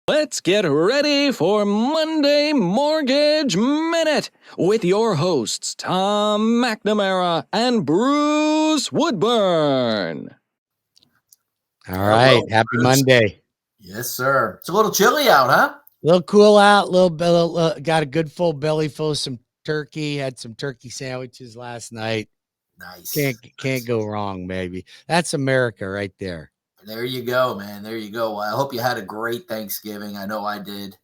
Let's get ready for Monday Mortgage Minute with your hosts, Tom McNamara and Bruce Woodburn. All right. Happy Monday. Yes, sir. It's a little chilly out, huh? A little cool out, got a good full belly full of some turkey, had some turkey sandwiches last night. Nice. Can't go wrong, baby. That's America right there. There you go, man. There you go. Well, I hope you had a great Thanksgiving. I know I did.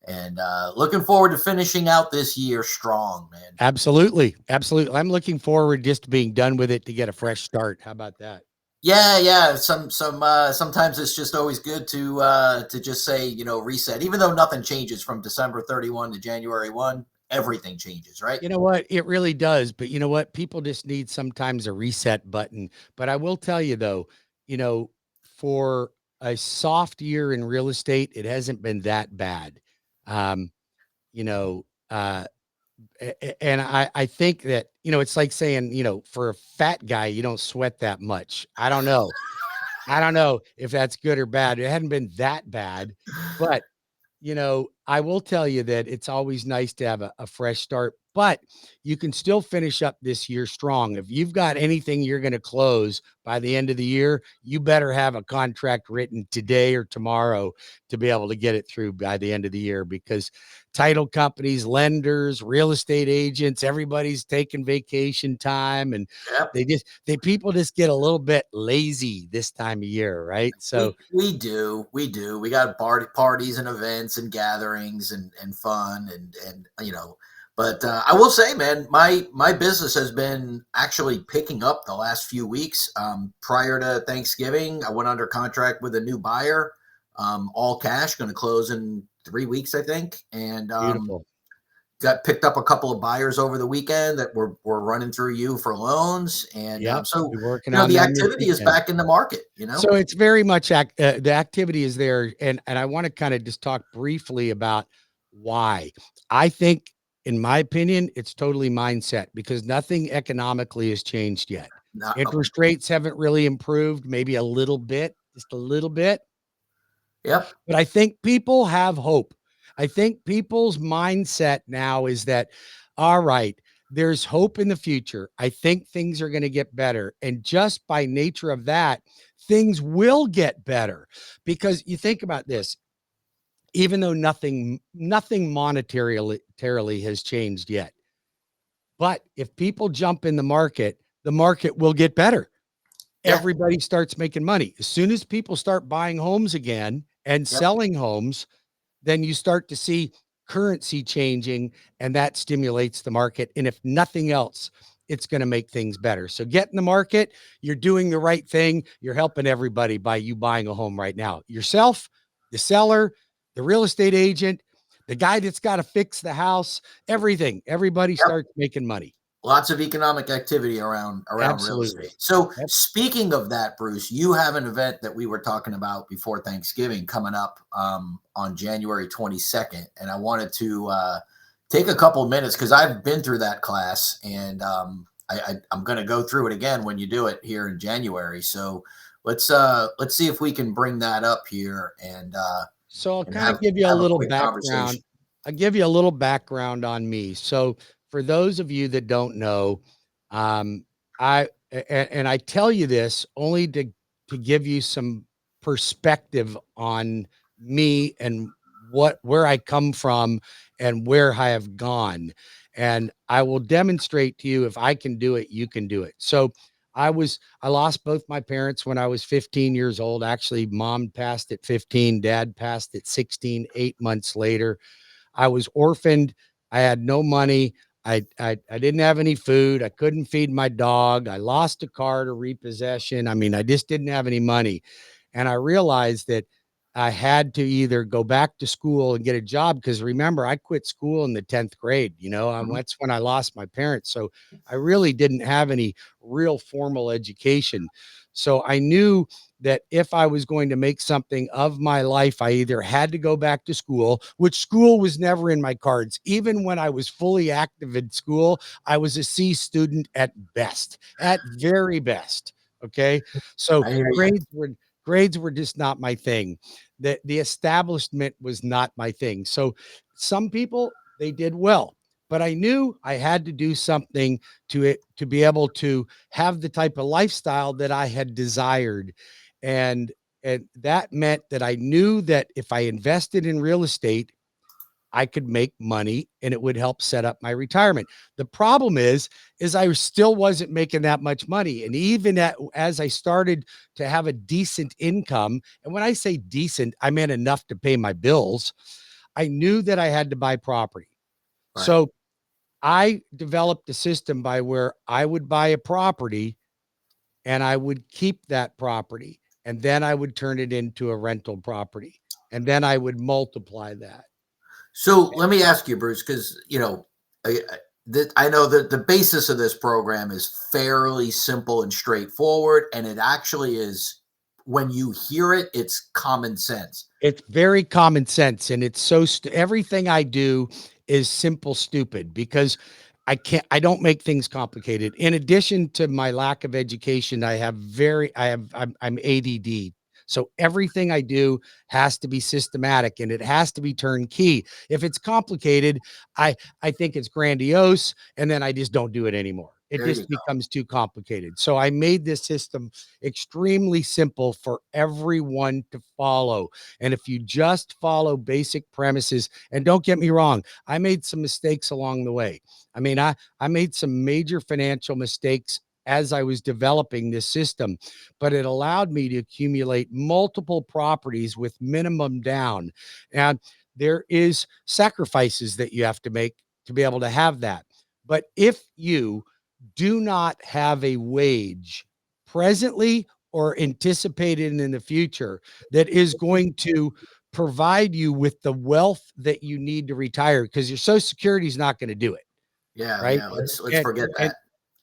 And looking forward to finishing out this year strong, man. Absolutely. I'm looking forward just to being done with it to get a fresh start. How about that? Yeah. Sometimes it's just always good to just say, reset. Even though nothing changes from December 31 to January 1, everything changes, right? You know what? It really does. But you know what? People just need sometimes a reset button. But I will tell you though, for a soft year in real estate, it hasn't been that bad. Um, you know, uh, and I think that, it's like saying, for a fat guy, you don't sweat that much. I don't know. I don't know if that's good or bad. It hadn't been that bad, but I will tell you that it's always nice to have a fresh start, but you can still finish up this year strong. If you've got anything you're going to close by the end of the year, you better have a contract written today or tomorrow to be able to get it through by the end of the year, because title companies, lenders, real estate agents, everybody's taking vacation time, and people just get a little bit lazy this time of year, right? So we do. We got parties and events and gatherings and fun and but I will say, man, my business has been actually picking up the last few weeks. Prior to Thanksgiving, I went under contract with a new buyer, all cash, going to close in 3 weeks, I think. And beautiful. Got picked up a couple of buyers over the weekend that were running through you for loans. And so working on the activity is back in the market, So it's very much the activity is there. And I want to kind of just talk briefly about why. I think, in my opinion, it's totally mindset, because nothing economically has changed yet. No. Interest rates haven't really improved, maybe a little bit, just a little bit. Yep. But I think people have hope. I think people's mindset now is that, all right, there's hope in the future. I think things are going to get better. And just by nature of that, things will get better, because you think about this, even though nothing monetarily has changed yet. But if people jump in the market will get better. Yeah. Everybody starts making money. As soon as people start buying homes again and selling homes, then you start to see currency changing, and that stimulates the market. And if nothing else, it's going to make things better. So get in the market. You're doing the right thing. You're helping everybody by you buying a home right now. Yourself, the seller, the real estate agent, the guy that's got to fix the house, everything. Everybody starts making money. Lots of economic activity around real estate. So speaking of that, Bruce, you have an event that we were talking about before Thanksgiving coming up on January 22nd. And I wanted to take a couple of minutes, because I've been through that class, and I'm going to go through it again when you do it here in January. So let's see if we can bring that up here. And so I'll kind of give you a little background. I'll give you a little background on me. So for those of you that don't know, I tell you this only to give you some perspective on me and where I come from and where I have gone. And I will demonstrate to you, if I can do it, you can do it. So I lost both my parents when I was 15 years old. Actually, mom passed at 15, dad passed at 16, 8 months later. I was orphaned. I had no money. I didn't have any food. I couldn't feed my dog. I lost a car to repossession. I mean, I just didn't have any money. And I realized that I had to either go back to school and get a job, because remember, I quit school in the 10th grade, that's when I lost my parents. So I really didn't have any real formal education. So I knew that if I was going to make something of my life, I either had to go back to school, which school was never in my cards. Even when I was fully active in school, I was a C student at best, at very best. Okay. So Grades were just not my thing. The establishment was not my thing. So some people, they did well, but I knew I had to do something to be able to have the type of lifestyle that I had desired. And that meant that I knew that if I invested in real estate, I could make money and it would help set up my retirement. The problem is I still wasn't making that much money. And even as I started to have a decent income, and when I say decent, I meant enough to pay my bills, I knew that I had to buy property. Right. So I developed a system by where I would buy a property and I would keep that property, and then I would turn it into a rental property, and then I would multiply that. So let me ask you, Bruce, because I know that the basis of this program is fairly simple and straightforward, and it actually is. When you hear it, it's common sense. It's very common sense, and it's everything I do is simple, stupid, because I don't make things complicated. In addition to my lack of education, I'm ADD. So everything I do has to be systematic and it has to be turnkey. If it's complicated, I think it's grandiose, and then I just don't do it anymore. It There you just go. becomes too complicated. So I made this system extremely simple for everyone to follow. And if you just follow basic premises, and don't get me wrong, I made some mistakes along the way. I mean, I made some major financial mistakes as I was developing this system, but it allowed me to accumulate multiple properties with minimum down. And there is sacrifices that you have to make to be able to have that. But if you do not have a wage presently or anticipated in the future that is going to provide you with the wealth that you need to retire, because your Social Security is not going to do it. Yeah, Right. yeah. Let's And, forget and,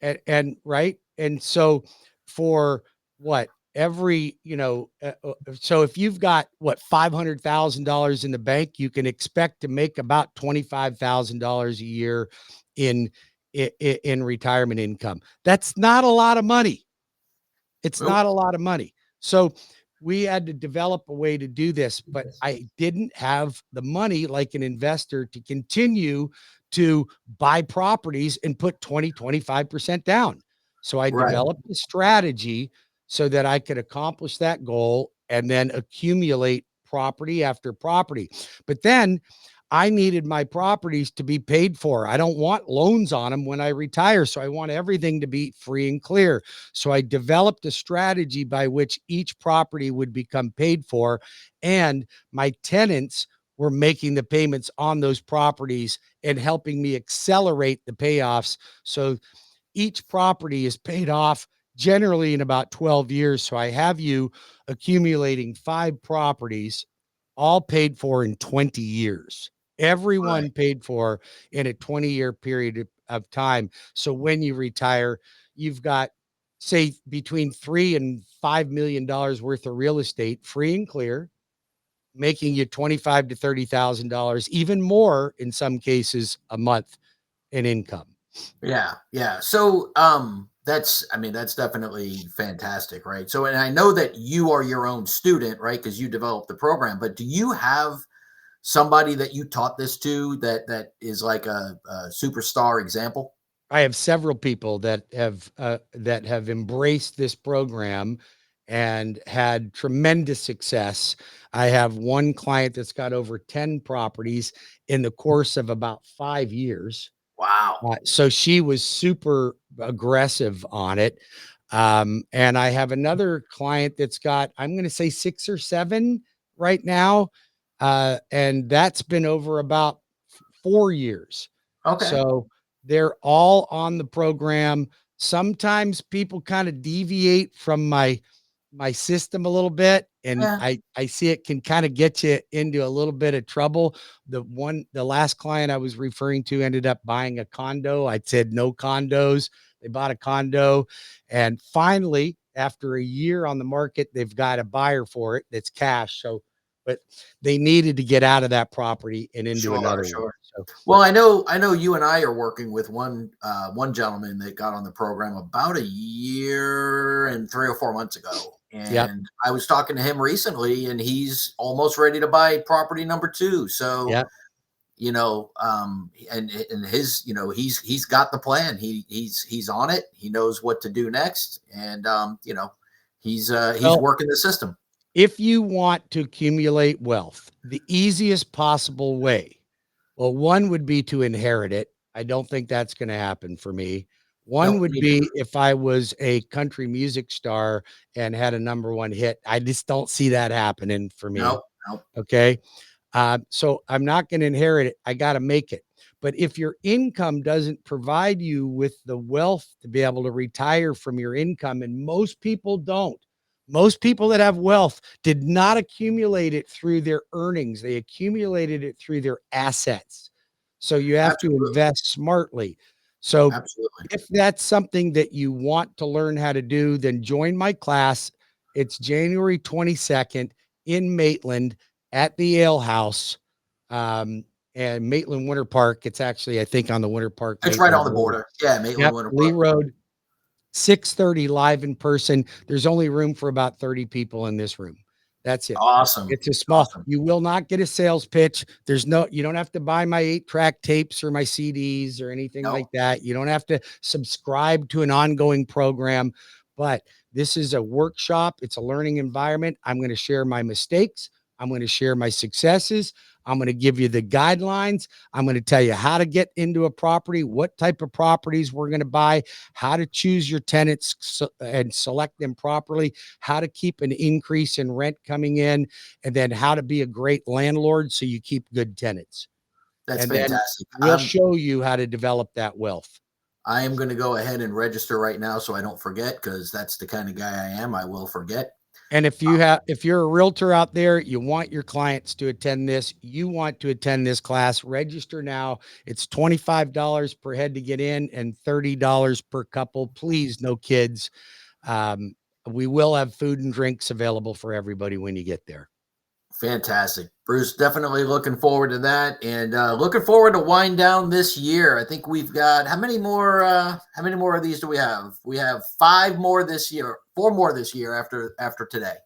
that. and right. And so for what every, so if you've got what, $500,000 in the bank, you can expect to make about $25,000 a year in, in retirement income. That's not a lot of money. It's Nope. not a lot of money. So we had to develop a way to do this, but I didn't have the money like an investor to continue to buy properties and put 25% down. So I Right. developed a strategy so that I could accomplish that goal and then accumulate property after property. But then I needed my properties to be paid for. I don't want loans on them when I retire. So I want everything to be free and clear. So I developed a strategy by which each property would become paid for, and my tenants were making the payments on those properties and helping me accelerate the payoffs. So each property is paid off generally in about 12 years. So I have you accumulating 5 properties, all paid for in 20 years. Everyone Right. paid for in a 20-year period of time. So when you retire, you've got, say, between $3 and $5 million worth of real estate free and clear, making you $25,000 to $30,000, even more in some cases a month in income. Yeah, yeah. So that's definitely fantastic, right? So and I know that you are your own student, right? Because you developed the program, but do you have somebody that you taught this to that is like a superstar example? I have several people that have embraced this program and had tremendous success. I have one client that's got over 10 properties in the course of about 5 years. Wow. So she was super aggressive on it. And I have another client that's got, I'm going to say 6 or 7 right now. And that's been over about 4 years. Okay. So they're all on the program. Sometimes people kind of deviate from my system a little bit, and Yeah. I see it can kind of get you into a little bit of trouble. The last client I was referring to ended up buying a condo. I said no condos. They bought a condo, and finally, after a year on the market, they've got a buyer for it that's cash. So, but they needed to get out of that property and into Sure, another one. sure. So Well, I know you and I are working with one gentleman that got on the program about a year and 3 or 4 months ago. And I was talking to him recently, and he's almost ready to buy property number 2. So, you know, and his, you know, he's got the plan. He's on it. He knows what to do next. And, you know, he's working the system. If you want to accumulate wealth, the easiest possible way, well, one would be to inherit it. I don't think that's going to happen for me. One would be if I was a country music star and had a #1 hit. I just don't see that happening for me. Nope. Okay. So I'm not going to inherit it. I got to make it. But if your income doesn't provide you with the wealth to be able to retire from your income, and most people don't, most people that have wealth did not accumulate it through their earnings. They accumulated it through their assets. So you have to invest smartly. So if that's something that you want to learn how to do, then join my class. It's January 22nd in Maitland at the Ale House, and Maitland Winter Park. It's actually, I think, on the Winter Park. It's right on the border. Yeah, Maitland Winter Park. Lee Road, 6:30 live in person. There's only room for about 30 people in this room. That's it. Awesome. It's a small, you will not get a sales pitch. You don't have to buy my 8-track tapes or my CDs or anything like that. You don't have to subscribe to an ongoing program, but this is a workshop. It's a learning environment. I'm going to share my mistakes. I'm going to share my successes. I'm going to give you the guidelines. I'm going to tell you how to get into a property, what type of properties we're going to buy, how to choose your tenants and select them properly, how to keep an increase in rent coming in, and then how to be a great landlord so you keep good tenants. That's fantastic. We'll show you how to develop that wealth. I am going to go ahead and register right now so I don't forget, because that's the kind of guy I am. I will forget. And if you're a realtor out there, you want your clients to attend this, you want to attend this class, register now. It's $25 per head to get in and $30 per couple. Please, no kids. We will have food and drinks available for everybody when you get there. Fantastic. Bruce, definitely looking forward to that, and looking forward to wind down this year. I think we've got, how many more of these do we have? We have 5 more this year, 4 more this year after today.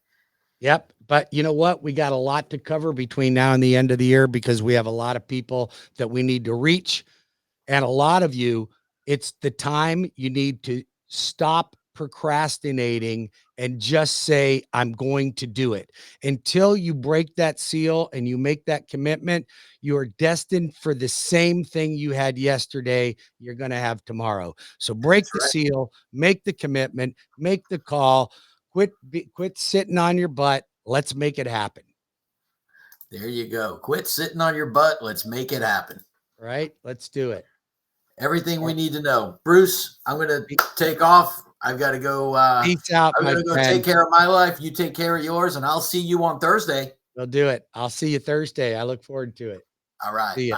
Yep. But you know what? We got a lot to cover between now and the end of the year, because we have a lot of people that we need to reach. And a lot of you, it's the time you need to stop procrastinating and just say, I'm going to do it. Until you break that seal and you make that commitment, you are destined for the same thing you had yesterday, you're going to have tomorrow. So break the seal, make the commitment, make the call, quit sitting on your butt. Let's make it happen. There you go. Quit sitting on your butt. Let's make it happen. Right? Let's do it. Everything we need to know. Bruce, I'm going to take off. I've got to go. Peace out, I'm going to go take care of my life. You take care of yours, and I'll see you on Thursday. We'll do it. I'll see you Thursday. I look forward to it. All right. See ya.